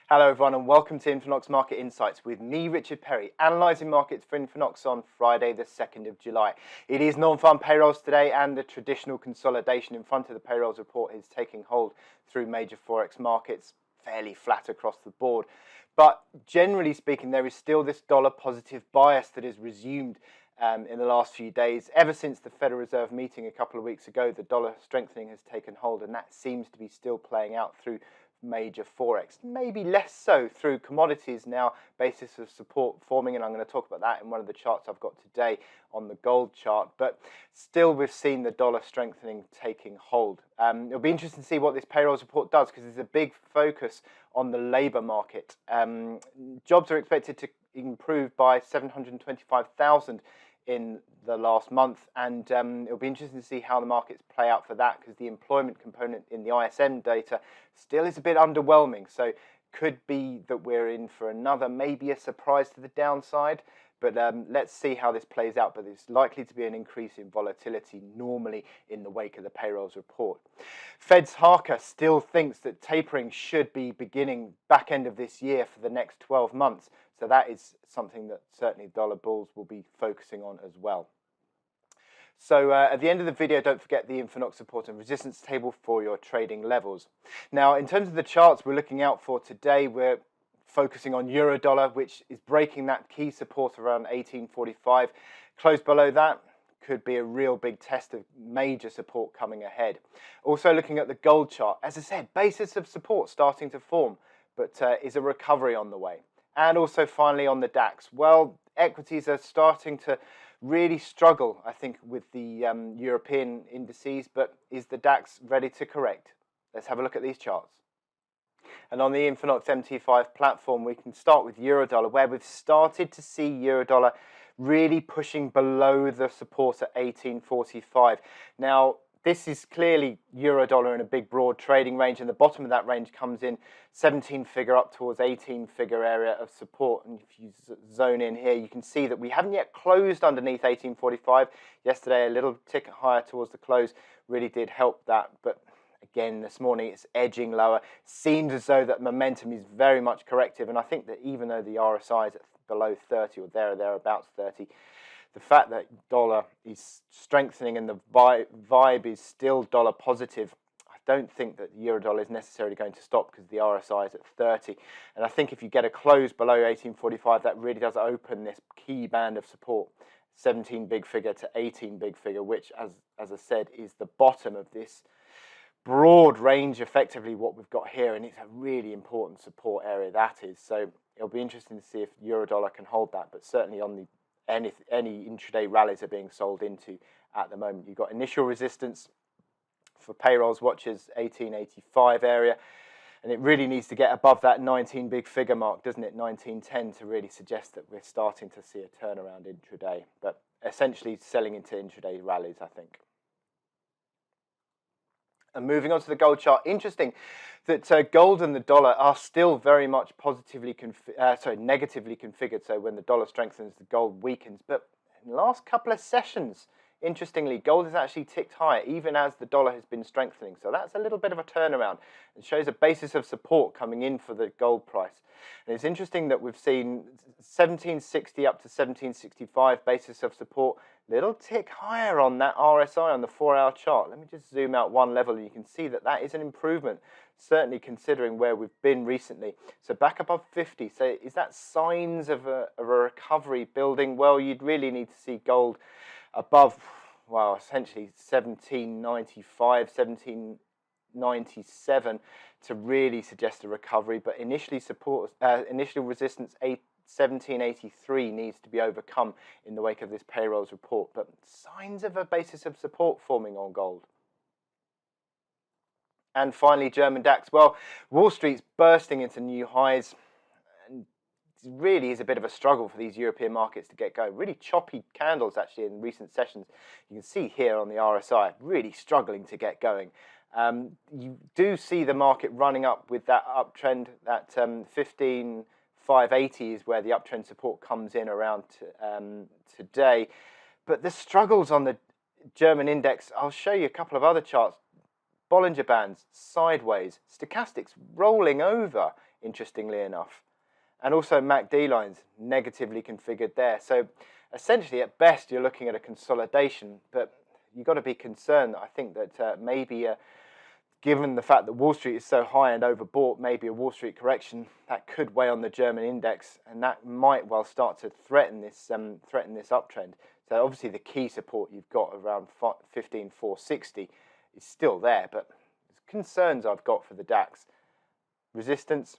Hello everyone and welcome to Infonox Market Insights with me, Richard Perry, analysing markets for Infonox on Friday the 2nd of July. It is non-farm payrolls today and the traditional consolidation in front of the payrolls report is taking hold through major forex markets, fairly flat across the board. But generally speaking, there is still this dollar positive bias that has resumed in the last few days. Ever since the Federal Reserve meeting a couple of weeks ago, the dollar strengthening has taken hold, and that seems to be still playing out through major forex, maybe less so through commodities now, basis of support forming, and I'm going to talk about that in one of the charts I've got today on the gold chart. But still, we've seen the dollar strengthening taking hold. It'll be interesting to see what this payrolls report does, because there's a big focus on the labour market. Jobs are expected to improve by 725,000 in the last month, and it'll be interesting to see how the markets play out for that, because the employment component in the ISM data still is a bit underwhelming. So could be that we're in for another, maybe a surprise to the downside, but let's see how this plays out. But there's likely to be an increase in volatility normally in the wake of the payrolls report. Fed's Harker still thinks that tapering should be beginning back end of this year for the next 12 months. So that is something that certainly dollar bulls will be focusing on as well. So at the end of the video, don't forget the Infonox support and resistance table for your trading levels. Now, in terms of the charts we're looking out for today, we're focusing on euro dollar, which is breaking that key support around 18.45. Close below that could be a real big test of major support coming ahead. Also looking at the gold chart, as I said, basis of support starting to form, but is a recovery on the way. And also finally on the DAX, well, equities are starting to really struggle, I think, with the European indices, but is the DAX ready to correct? Let's have a look at these charts. And on the Infonox MT5 platform, we can start with Eurodollar, where we've started to see Eurodollar really pushing below the support at 18.45. Now, this is clearly Eurodollar in a big broad trading range, and the bottom of that range comes in 17 figure up towards 18 figure area of support. And if you zone in here, you can see that we haven't yet closed underneath 18.45. Yesterday, a little tick higher towards the close really did help that, but again, this morning it's edging lower. Seems as though that momentum is very much corrective, and I think that even though the RSI is at below 30 or thereabouts 30, the fact that dollar is strengthening and the vibe is still dollar positive, I don't think that the Eurodollar is necessarily going to stop, because the RSI is at 30. And I think if you get a close below 18.45, that really does open this key band of support, 17 big figure to 18 big figure, which, as I said, is the bottom of this broad range, effectively what we've got here, and it's a really important support area that is. So it'll be interesting to see if Eurodollar can hold that, but certainly on the any intraday rallies are being sold into at the moment. You've got initial resistance for payrolls watchers, 18.85 area, and it really needs to get above that 19 big figure mark, doesn't it, 19.10, to really suggest that we're starting to see a turnaround intraday, but essentially selling into intraday rallies, I think. And moving on to the gold chart, interesting that gold and the dollar are still very much negatively configured. So when the dollar strengthens, the gold weakens. But in the last couple of sessions, interestingly, gold has actually ticked higher, even as the dollar has been strengthening. So that's a little bit of a turnaround. It shows a basis of support coming in for the gold price. And it's interesting that we've seen 1760 up to 1765 basis of support, little tick higher on that RSI on the 4-hour chart. Let me just zoom out one level, and you can see that that is an improvement, certainly considering where we've been recently. So back above 50. So is that signs of a recovery building? Well, you'd really need to see gold above, well, essentially 1795, 1797 to really suggest a recovery. But initial resistance 1783 needs to be overcome in the wake of this payrolls report. But signs of a basis of support forming on gold. And finally, German DAX. Well, Wall Street's bursting into new highs, and it really is a bit of a struggle for these European markets to get going. Really choppy candles, actually, in recent sessions. You can see here on the RSI, really struggling to get going. You do see the market running up with that uptrend, that 15,580 is where the uptrend support comes in around today. But the struggles on the German index, I'll show you a couple of other charts. Bollinger Bands, sideways, stochastics rolling over interestingly enough. And also MACD lines negatively configured there. So essentially, at best, you're looking at a consolidation, but you've got to be concerned, I think, that maybe given the fact that Wall Street is so high and overbought, maybe a Wall Street correction that could weigh on the German index, and that might well start to threaten this uptrend. So obviously the key support you've got around 15,460 is still there, but concerns I've got for the DAX. Resistance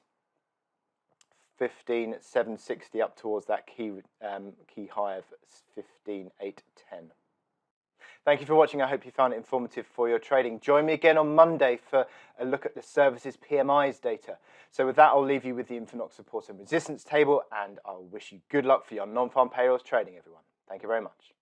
15,760 up towards that key high of 15,810. Thank you for watching. I hope you found it informative for your trading. Join me again on Monday for a look at the services PMIs data. So with that, I'll leave you with the Infonox support and resistance table, and I'll wish you good luck for your non-farm payrolls trading, everyone. Thank you very much.